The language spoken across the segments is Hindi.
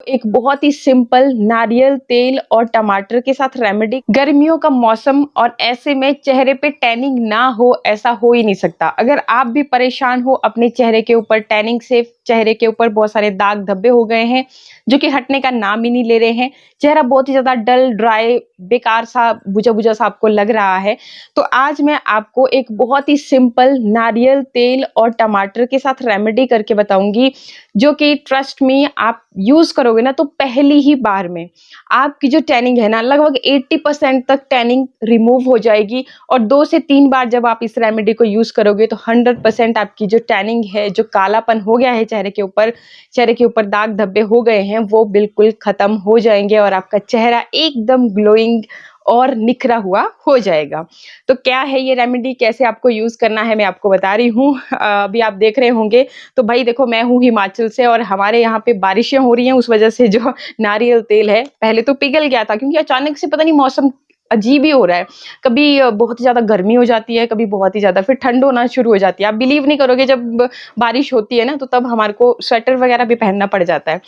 एक बहुत ही सिंपल नारियल तेल और टमाटर के साथ रेमेडी। गर्मियों का मौसम और ऐसे में चेहरे पे टैनिंग ना हो, ऐसा हो ही नहीं सकता। अगर आप भी परेशान हो अपने चेहरे के ऊपर टैनिंग से, चेहरे के ऊपर बहुत सारे दाग धब्बे हो गए हैं जो कि हटने का नाम ही नहीं ले रहे हैं, चेहरा बहुत ही ज्यादा डल, ड्राई, बेकार सा, बुझा बुझा सा आपको लग रहा है, तो आज मैं आपको एक बहुत ही सिंपल नारियल तेल और टमाटर के साथ रेमेडी करके बताऊंगी, जो कि ट्रस्ट मी आप यूज करोगे ना तो पहली ही बार में आपकी जो टैनिंग है ना, लगभग 80% तक टैनिंग रिमूव हो जाएगी। और 2 से 3 बार जब आप इस रेमेडी को यूज करोगे तो 100% आपकी जो टैनिंग है, जो कालापन हो गया है चेहरे के ऊपर दाग धब्बे हो गए हैं, वो बिल्कुल खत्म हो जाएंगे और आपका चेहरा एकदम ग्लोइंग और निखरा हुआ हो जाएगा। तो क्या है ये रेमेडी, कैसे आपको यूज करना है, मैं आपको बता रही हूँ। अभी आप देख रहे होंगे तो भाई देखो, मैं हूँ हिमाचल से और हमारे यहाँ पे बारिशें हो रही हैं, उस वजह से जो नारियल तेल है पहले तो पिघल गया था, क्योंकि अचानक से पता नहीं मौसम अजीब ही हो रहा है। कभी बहुत ही ज्यादा गर्मी हो जाती है, कभी बहुत ही ज्यादा फिर ठंड होना शुरू हो जाती है। आप बिलीव नहीं करोगे, जब बारिश होती है ना तो तब हमारे को स्वेटर वगैरह भी पहनना पड़ जाता है।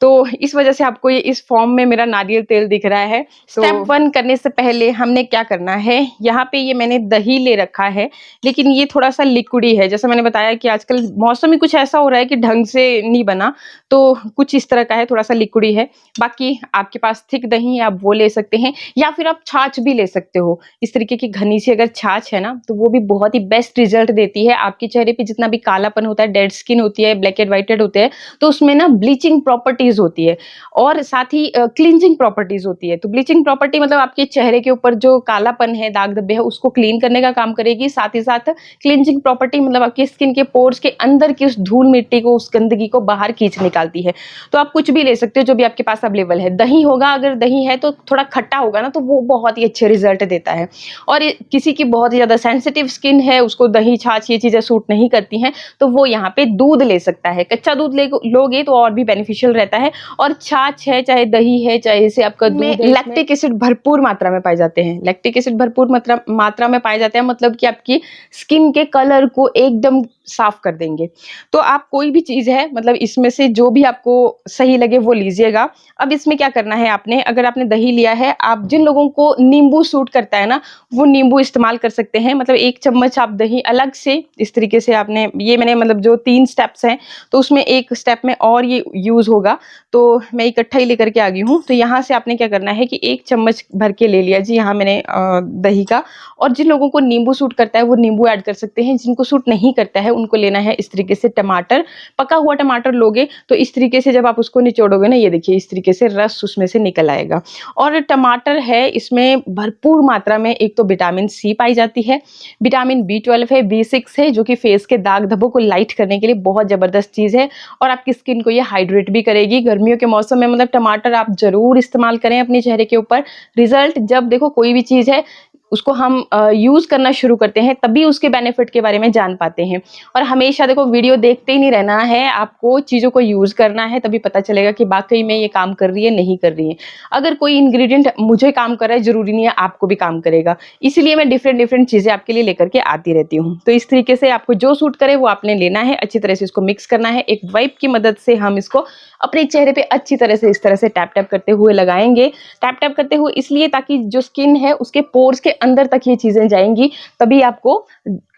तो इस वजह से आपको ये इस फॉर्म में मेरा नारियल तेल दिख रहा है। स्टेप 1 करने से पहले हमने क्या करना है, यहाँ पे ये मैंने दही ले रखा है, लेकिन ये थोड़ा सा लिक्विडी है। जैसा मैंने बताया कि आजकल मौसम ही कुछ ऐसा हो रहा है कि ढंग से नहीं बना, तो कुछ इस तरह का है, थोड़ा सा लिक्विडी है। बाकी आपके पास थिक दही है, आप वो ले सकते हैं, या फिर आप छाछ भी ले सकते हो। इस तरीके की घनी सी अगर छाछ है ना, तो वो भी बहुत ही बेस्ट रिजल्ट देती है। आपके चेहरे पे जितना भी कालापन होता है, डेड स्किन होती है, ब्लैक एंड व्हाइटेड होते हैं, तो उसमें ना ब्लीचिंग प्रॉपर्टीज होती है और साथ ही क्लींजिंग प्रॉपर्टीज होती है। तो ब्लीचिंग प्रॉपर्टी मतलब आपके चेहरे के ऊपर जो कालापन है, दाग धब्बे है, उसको क्लीन करने का काम करेगी। साथ ही साथ क्लींजिंग प्रॉपर्टी मतलब आपकी स्किन के पोर्स के अंदर की उस धूल मिट्टी को, उस गंदगी को बाहर खींच निकालती है। तो आप कुछ भी ले सकते हो जो भी आपके पास अवेलेबल है। दही होगा, अगर दही है तो थोड़ा खट्टा होगा ना, तो वो बहुत ही अच्छे रिजल्ट देता है। और किसी की बहुत ही ज्यादा सेंसिटिव स्किन है, उसको दही छाछ ये चीजें सूट नहीं करती हैं, तो वो यहाँ पे दूध ले सकता है। कच्चा दूध लोगे तो और भी बेनिफिशियल रहता है। और छाछ है, चाहे दही है, चाहे इसे आपका दूध है, लैक्टिक एसिड भरपूर मात्रा में पाए जाते हैं। लैक्टिक एसिड भरपूर मात्रा में पाए जाते हैं, मतलब कि आपकी स्किन के कलर को एकदम साफ कर देंगे। तो आप कोई भी चीज है, मतलब इसमें से जो भी आपको सही लगे वो लीजिएगा। अब इसमें क्या करना है, आपने अगर आपने दही लिया है, आप जिन लोगों को नींबू सूट करता है ना, वो नींबू इस्तेमाल कर सकते हैं। मतलब 1 चम्मच आप दही अलग से इस तरीके से आपने, ये मैंने मतलब जो 3 स्टेप्स हैं, तो उसमें एक स्टेप में और ये यूज होगा, तो मैं इकट्ठा ही लेकर के आ गई हूँ। तो यहाँ से आपने क्या करना है कि 1 चम्मच भर के ले लिया जी, यहाँ मैंने दही का। और जिन लोगों को नींबू सूट करता है वो नींबू ऐड कर सकते हैं, जिनको सूट नहीं करता है उनको लेना है इस तरीके से टमाटर। पका हुआ टमाटर लोगे तो इस तरीके से जब आप उसको निचोड़ोगे ना, ये देखिए इस तरीके से रस उसमें से निकल आएगा। और टमाटर है, इसमें भरपूर मात्रा में एक तो विटामिन सी पाई जाती है, विटामिन B12 है, B6 है, जो कि फेस के दाग धब्बों को लाइट करने के लिए बहुत जबरदस्त चीज है। और आपकी स्किन को ये हाइड्रेट भी करेगी। गर्मियों के मौसम में मतलब टमाटर आप जरूर इस्तेमाल करें अपने चेहरे के ऊपर। रिजल्ट जब देखो कोई भी चीज है उसको हम यूज करना शुरू करते हैं, तभी उसके बेनिफिट के बारे में जान पाते हैं। और हमेशा देखो वीडियो देखते ही नहीं रहना है, आपको चीजों को यूज करना है, तभी पता चलेगा कि वाकई में ये काम कर रही है नहीं कर रही है। अगर कोई इंग्रेडिएंट मुझे काम कर रहा है, जरूरी नहीं है आपको भी काम करेगा। इसलिए मैं डिफरेंट चीजें आपके लिए लेकर के आती रहती हूँ। तो इस तरीके से आपको जो सूट करे वो आपने लेना है, अच्छी तरह से इसको मिक्स करना है। एक वाइप की मदद से हम इसको अपने चेहरे पे अच्छी तरह से इस तरह से टैप टैप करते हुए लगाएंगे। टैप टैप करते हुए इसलिए ताकि जो स्किन है उसके पोर्स के अंदर तक ये चीजें जाएंगी, तभी आपको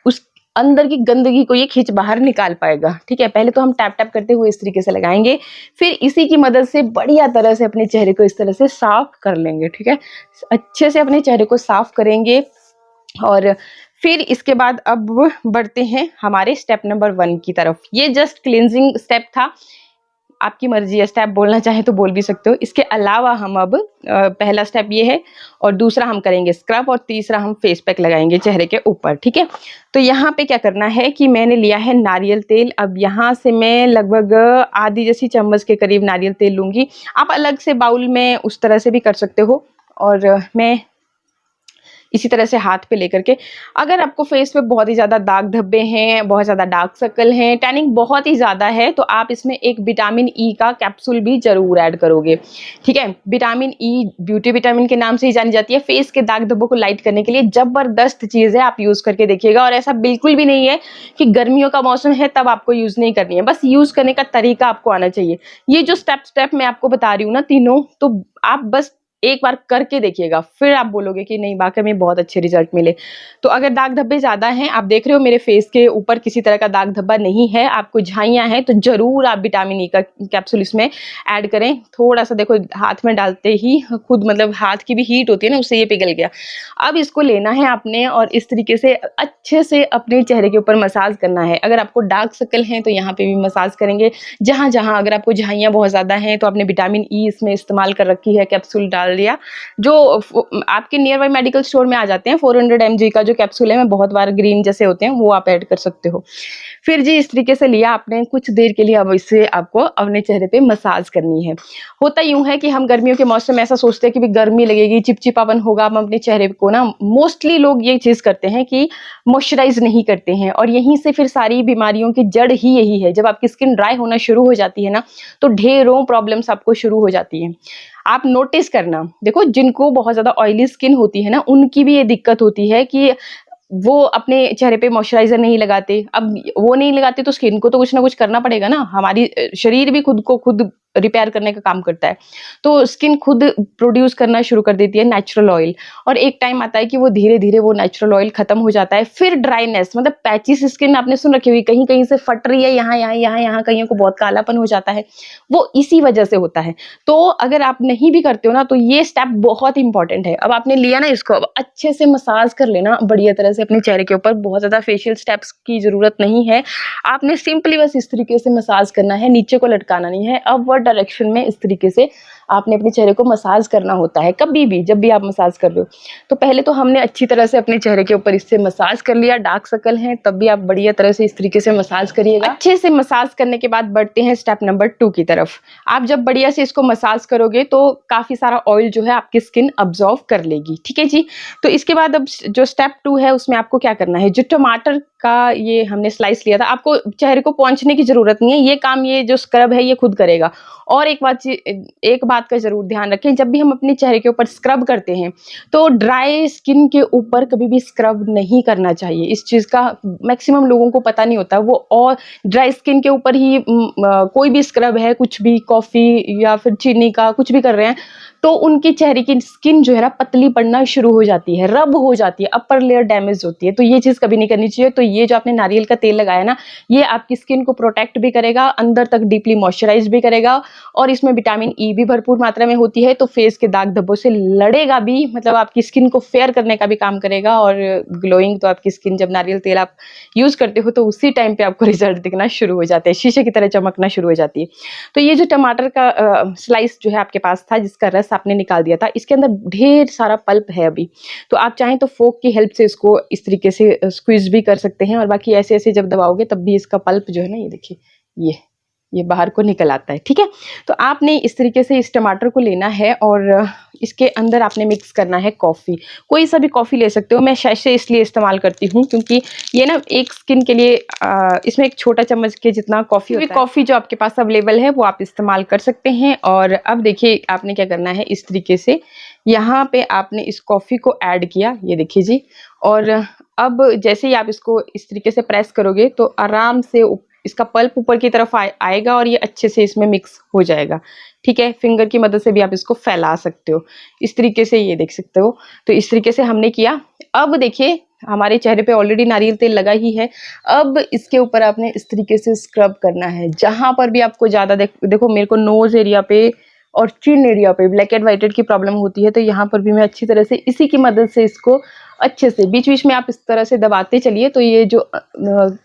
उस अंदर की गंदगी को ये खींच बाहर निकाल पाएगा। ठीक है, पहले तो हम टैप टैप करते हुए इस तरीके से लगाएंगे, फिर इसी की मदद से बढ़िया तरह से अपने चेहरे को इस तरह से साफ कर लेंगे। ठीक है, अच्छे से अपने चेहरे को साफ करेंगे। और फिर इसके बाद अब बढ़ते हैं हमारे स्टेप नंबर 1 की तरफ। ये जस्ट क्लींजिंग स्टेप था, आपकी मर्जी है, स्टेप बोलना चाहे तो बोल भी सकते हो। इसके अलावा हम अब पहला स्टेप ये है, और दूसरा हम करेंगे स्क्रब, और तीसरा हम फेस पैक लगाएंगे चेहरे के ऊपर। ठीक है, तो यहाँ पे क्या करना है कि मैंने लिया है नारियल तेल। अब यहाँ से मैं लगभग आधी जैसी चम्मच के करीब नारियल तेल लूंगी। आप अलग से बाउल में उस तरह से भी कर सकते हो। और मैं इसी तरह से हाथ पे लेकर के। अगर आपको फेस पे बहुत ही ज़्यादा दाग धब्बे हैं, बहुत ज़्यादा डार्क सर्कल हैं, टैनिंग बहुत ही ज़्यादा है, तो आप इसमें एक विटामिन ई का कैप्सूल भी ज़रूर ऐड करोगे, ठीक है। विटामिन ई ब्यूटी विटामिन के नाम से ही जानी जाती है। फेस के दाग धब्बों को लाइट करने के लिए ज़बरदस्त चीज़ है, आप यूज़ करके देखिएगा। और ऐसा बिल्कुल भी नहीं है कि गर्मियों का मौसम है तब आपको यूज़ नहीं करनी है, बस यूज़ करने का तरीका आपको आना चाहिए। ये जो स्टेप मैं आपको बता रही हूँ ना तीनों, तो आप बस एक बार करके देखिएगा, फिर आप बोलोगे कि नहीं वाक़ई में बहुत अच्छे रिजल्ट मिले। तो अगर दाग धब्बे ज़्यादा हैं, आप देख रहे हो मेरे फेस के ऊपर किसी तरह का दाग धब्बा नहीं है, आपको झाइयाँ हैं, तो ज़रूर आप विटामिन ई का कैप्सूल इसमें ऐड करें। थोड़ा-सा देखो हाथ में डालते ही खुद मतलब हाथ की भी हीट होती है ना, उससे ये पिघल गया। अब इसको लेना है आपने और इस तरीके से अच्छे से अपने चेहरे के ऊपर मसाज करना है। अगर आपको डार्क सर्कल हैं तो यहाँ पे भी मसाज करेंगे। जहाँ-जहाँ अगर आपको झाइयाँ बहुत ज़्यादा हैं तो आपने विटामिन ई इसमें इस्तेमाल कर रखी है, कैप्सूल डाल दिया। जो आपके नियर बाय मेडिकल स्टोर में आ जाते हैं, 400 mg का जो कैप्सूल है, मैं बहुत बार ग्रीन जैसे होते हैं वो आप ऐड कर सकते हो। फिर जी इस तरीके से लिया आपने, कुछ देर के लिए अब इसे आपको अपने चेहरे पे मसाज करनी है। होता यूँ है कि हम गर्मियों के मौसम में ऐसा सोचते हैं कि भी गर्मी लगेगी, चिपचिपापन होगा, हम अपने चेहरे को ना मोस्टली लोग ये चीज़ करते हैं कि मॉइस्चराइज़ नहीं करते हैं और यहीं से फिर सारी बीमारियों की जड़ ही यही है। जब आपकी स्किन ड्राई होना शुरू हो जाती है ना, तो ढेरों प्रॉब्लम्स आपको शुरू हो जाती हैं। आप नोटिस करना, देखो जिनको बहुत ज़्यादा ऑयली स्किन होती है ना, उनकी भी ये दिक्कत होती है कि वो अपने चेहरे पे मॉइस्चराइज़र नहीं लगाते। अब वो नहीं लगाते तो स्किन को तो कुछ ना कुछ करना पड़ेगा ना, हमारी शरीर भी खुद को खुद रिपेयर करने का काम करता है। तो स्किन खुद प्रोड्यूस करना शुरू कर देती है नेचुरल ऑयल और एक टाइम आता है कि वो धीरे-धीरे वो नेचुरल ऑयल खत्म हो जाता है। फिर ड्राइनेस मतलब पैचेस स्किन आपने सुन रखी होगी, कहीं-कहीं से फट रही है, यहाँ कइयों को बहुत कालापन हो जाता है, वो इसी वजह से होता है। तो अगर आप नहीं भी करते हो ना, तो ये स्टेप बहुत इंपॉर्टेंट है। अब आपने लिया ना इसको, अब अच्छे से मसाज कर लेना बढ़िया तरह से अपने चेहरे के ऊपर, बहुत ज़्यादा फेशियल स्टेप्स की ज़रूरत नहीं है। आपने सिंपली बस इस तरीके से मसाज करना है, नीचे को लटकाना नहीं है। अपवर्ड डायरेक्शन में इस तरीके से आपने अपने चेहरे को मसाज करना होता है, कभी भी जब भी आप मसाज कर रहे हो। तो पहले तो हमने अच्छी तरह से अपने चेहरे के ऊपर इससे मसाज कर लिया, डार्क सर्कल हैं तब भी आप बढ़िया तरह से इस तरीके से मसाज करिएगा। अच्छे से मसाज करने के बाद बढ़ते हैं स्टेप नंबर 2 की तरफ। आप जब बढ़िया से इसको मसाज करोगे तो काफ़ी सारा ऑयल जो है आपकी स्किन अब्जॉर्व कर लेगी, ठीक है जी। तो इसके बाद अब जो स्टेप 2 है उसमें आपको क्या करना है, जो टमाटर का ये हमने स्लाइस लिया था, आपको चेहरे को पोंछने की ज़रूरत नहीं है, ये काम ये जो स्क्रब है ये खुद करेगा। और एक बात का ज़रूर ध्यान रखें, जब भी हम अपने चेहरे के ऊपर स्क्रब करते हैं, तो ड्राई स्किन के ऊपर कभी भी स्क्रब नहीं करना चाहिए। इस चीज़ का मैक्सिमम लोगों को पता नहीं होता, वो और ड्राई स्किन के ऊपर ही कोई भी स्क्रब है, कुछ भी कॉफ़ी या फिर चीनी का कुछ भी कर रहे हैं, तो उनके चेहरे की स्किन जो है ना पतली पड़ना शुरू हो जाती है, रब हो जाती है, अपर लेयर डैमेज होती है। तो ये चीज़ कभी नहीं करनी चाहिए। तो ये जो आपने नारियल का तेल लगाया ना, ये आपकी स्किन को प्रोटेक्ट भी करेगा, अंदर तक डीपली मॉइस्चराइज भी करेगा और इसमें विटामिन ई भी भरपूर मात्रा में होती है, तो फेस के दाग धब्बों से लड़ेगा भी, मतलब आपकी स्किन को फेयर करने का भी काम करेगा और ग्लोइंग। तो आपकी स्किन जब नारियल तेल आप यूज़ करते हो तो उसी टाइम पे आपको रिजल्ट दिखना शुरू हो जाते हैं, शीशे की तरह चमकना शुरू हो जाती है। तो ये जो टमाटर का स्लाइस जो है आपके पास था, जिसका रस आपने निकाल दिया था, इसके अंदर ढेर सारा पल्प है अभी। तो आप चाहें तो फोक की हेल्प से इसको इस तरीके से स्क्वीज भी कर सकते हैं और बाकी ऐसे-ऐसे जब दबाओगे तब भी इसका पल्प जो है ना, ये देखिए ये बाहर को निकल आता है, ठीक है। तो आपने इस तरीके से इस टमाटर को लेना है और इसके अंदर आपने मिक्स करना है कॉफ़ी। कोई सा भी कॉफ़ी ले सकते हो, मैं सैशे इसलिए इस्तेमाल करती हूँ क्योंकि ये ना एक स्किन के लिए इसमें एक छोटा चम्मच के जितना कॉफ़ी होता है। कॉफ़ी जो आपके पास अवेलेबल है वो आप इस्तेमाल कर सकते हैं। और अब देखिए आपने क्या करना है, इस तरीके से यहाँ पे आपने इस कॉफ़ी को ऐड किया, ये देखिए जी। और अब जैसे ही आप इसको इस तरीके से प्रेस करोगे तो आराम से इसका पल्प ऊपर की तरफ आएगा और ये अच्छे से इसमें मिक्स हो जाएगा, ठीक है। फिंगर की मदद से भी आप इसको फैला सकते हो, इस तरीके से, ये देख सकते हो। तो इस तरीके से हमने किया। अब देखिए हमारे चेहरे पे ऑलरेडी नारियल तेल लगा ही है, अब इसके ऊपर आपने इस तरीके से स्क्रब करना है। जहाँ पर भी आपको ज़्यादा देखो मेरे को नोज़ एरिया पे और चिन एरिया पे ब्लैक एंड व्हाइटेड की प्रॉब्लम होती है, तो यहाँ पर भी मैं अच्छी तरह से इसी की मदद से इसको अच्छे से बीच-बीच में आप इस तरह से दबाते चलिए, तो ये जो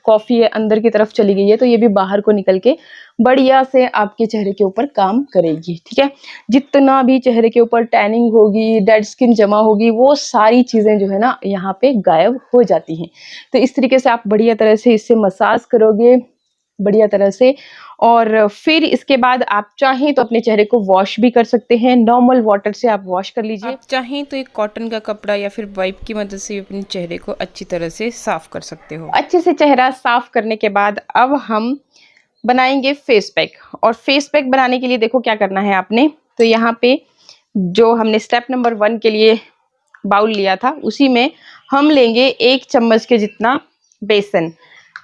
कॉफ़ी है अंदर की तरफ चली गई है, तो ये भी बाहर को निकल के बढ़िया से आपके चेहरे के ऊपर काम करेगी, ठीक है। जितना भी चेहरे के ऊपर टैनिंग होगी, डेड स्किन जमा होगी, वो सारी चीज़ें जो है ना यहाँ पे गायब हो जाती हैं। तो इस तरीके से आप बढ़िया तरह से इससे मसाज करोगे, बढ़िया तरह से। और फिर इसके बाद आप चाहें तो अपने चेहरे को वॉश भी कर सकते हैं, नॉर्मल वाटर से आप वॉश कर लीजिए। आप चाहें तो एक कॉटन का कपड़ा या फिर वाइप की मदद से अपने चेहरे को अच्छी तरह से साफ कर सकते हो। अच्छे से चेहरा साफ करने के बाद अब हम बनाएंगे फेस पैक। और फेस पैक बनाने के लिए देखो क्या करना है आपने। तो यहाँ पे जो हमने स्टेप नंबर 1 के लिए बाउल लिया था, उसी में हम लेंगे 1 चम्मच के जितना बेसन।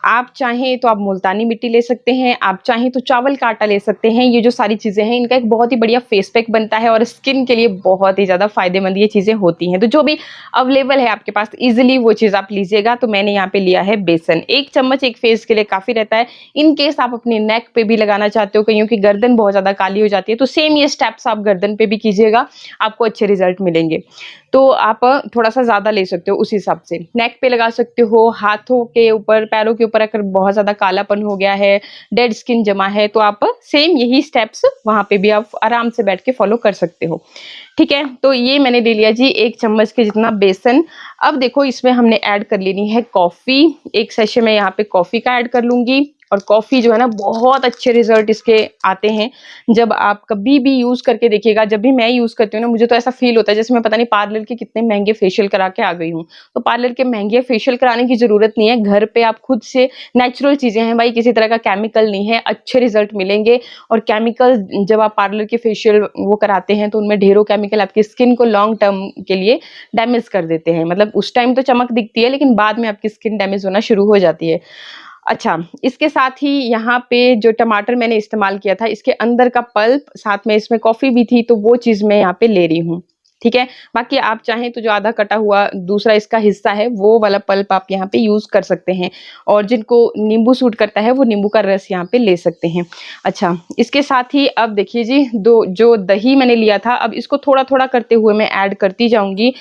आप चाहें तो आप मुल्तानी मिट्टी ले सकते हैं, आप चाहें तो चावल का आटा ले सकते हैं। ये जो सारी चीज़ें हैं, इनका एक बहुत ही बढ़िया फेस पैक बनता है और स्किन के लिए बहुत ही ज़्यादा फायदेमंद ये चीज़ें होती हैं। तो जो भी अवेलेबल है आपके पास इजीली वो चीज़ आप लीजिएगा। तो मैंने यहाँ पे लिया है बेसन। 1 चम्मच एक फेस के लिए काफ़ी रहता है। इन केस आप अपने नेक पे भी लगाना चाहते हो, कईयों की गर्दन बहुत ज़्यादा काली हो जाती है, तो सेम ये स्टेप्स आप गर्दन पे भी कीजिएगा, आपको अच्छे रिजल्ट मिलेंगे। तो आप थोड़ा सा ज़्यादा ले सकते हो उस हिसाब से। नेक पे लगा सकते हो, हाथों के ऊपर, पैरों के ऊपर अगर बहुत ज़्यादा कालापन हो गया है, डेड स्किन जमा है, तो आप सेम यही स्टेप्स वहाँ पे भी आप आराम से बैठ के फॉलो कर सकते हो। ठीक है, तो ये मैंने ले लिया जी 1 चम्मच के जितना बेसन। अब देखो इसमें हमने ऐड कर लेनी है कॉफ़ी। 1 सैशे में यहाँ पे कॉफ़ी का ऐड कर लूँगी। और कॉफ़ी जो है ना, बहुत अच्छे रिजल्ट इसके आते हैं। जब आप कभी भी यूज़ करके देखिएगा, जब भी मैं यूज़ करती हूँ ना, मुझे तो ऐसा फील होता है जैसे मैं पता नहीं पार्लर के कितने महंगे फेशियल करा के आ गई हूँ। तो पार्लर के महंगे फेशियल कराने की ज़रूरत नहीं है, घर पे आप खुद से नेचुरल चीज़ें हैं भाई, किसी तरह का केमिकल नहीं है, अच्छे रिजल्ट मिलेंगे। और केमिकल जब आप पार्लर के फेशियल वो कराते हैं तो उनमें ढेरों केमिकल आपकी स्किन को लॉन्ग टर्म के लिए डैमेज कर देते हैं। मतलब उस टाइम तो चमक दिखती है, लेकिन बाद में आपकी स्किन डैमेज होना शुरू हो जाती है। अच्छा, इसके साथ ही यहाँ पे जो टमाटर मैंने इस्तेमाल किया था, इसके अंदर का पल्प, साथ में इसमें कॉफ़ी भी थी, तो वो चीज़ मैं यहाँ पे ले रही हूँ। ठीक है, बाकी आप चाहें तो जो आधा कटा हुआ दूसरा इसका हिस्सा है, वो वाला पल्प आप यहाँ पे यूज़ कर सकते हैं। और जिनको नींबू सूट करता है, वो नींबू का रस यहाँ पे ले सकते हैं। अच्छा, इसके साथ ही अब देखिए जी, जो दही मैंने लिया था, अब इसको थोड़ा-थोड़ा करते हुए मैं ऐड करती जाऊँगी।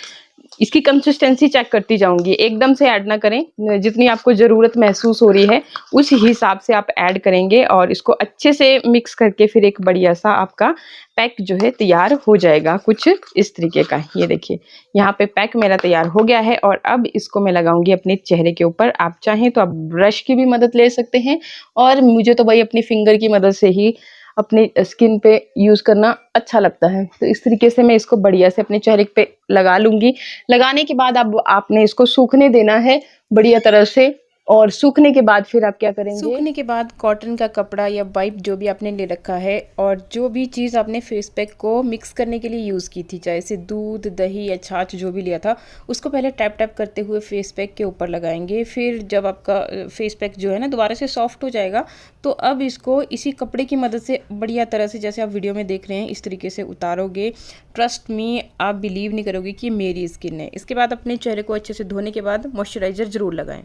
इसकी कंसिस्टेंसी चेक करती जाऊंगी, एकदम से ऐड ना करें, जितनी आपको ज़रूरत महसूस हो रही है उस हिसाब से आप ऐड करेंगे। और इसको अच्छे से मिक्स करके फिर एक बढ़िया सा आपका पैक जो है तैयार हो जाएगा, कुछ इस तरीके का। ये देखिए, यहाँ पे पैक मेरा तैयार हो गया है। और अब इसको मैं लगाऊंगी अपने चेहरे के ऊपर। आप चाहें तो आप ब्रश की भी मदद ले सकते हैं, और मुझे तो भाई अपनी फिंगर की मदद से ही अपनी स्किन पे यूज़ करना अच्छा लगता है। तो इस तरीके से मैं इसको बढ़िया से अपने चेहरे पे लगा लूँगी। लगाने के बाद अब आपने इसको सूखने देना है बढ़िया तरह से। और सूखने के बाद फिर आप क्या करेंगे? सूखने के बाद कॉटन का कपड़ा या वाइप जो भी आपने ले रखा है, और जो भी चीज़ आपने फेस पैक को मिक्स करने के लिए यूज़ की थी, चाहे से दूध, दही या छाछ जो भी लिया था, उसको पहले टैप टैप करते हुए फेस पैक के ऊपर लगाएंगे। फिर जब आपका फेस पैक जो है ना दोबारा से सॉफ्ट हो जाएगा, तो अब इसको इसी कपड़े की मदद से बढ़िया तरह से, जैसे आप वीडियो में देख रहे हैं, इस तरीके से उतारोगे। ट्रस्ट मी, आप बिलीव नहीं करोगे कि मेरी स्किन है। इसके बाद अपने चेहरे को अच्छे से धोने के बाद मॉइस्चराइज़र ज़रूर लगाएं।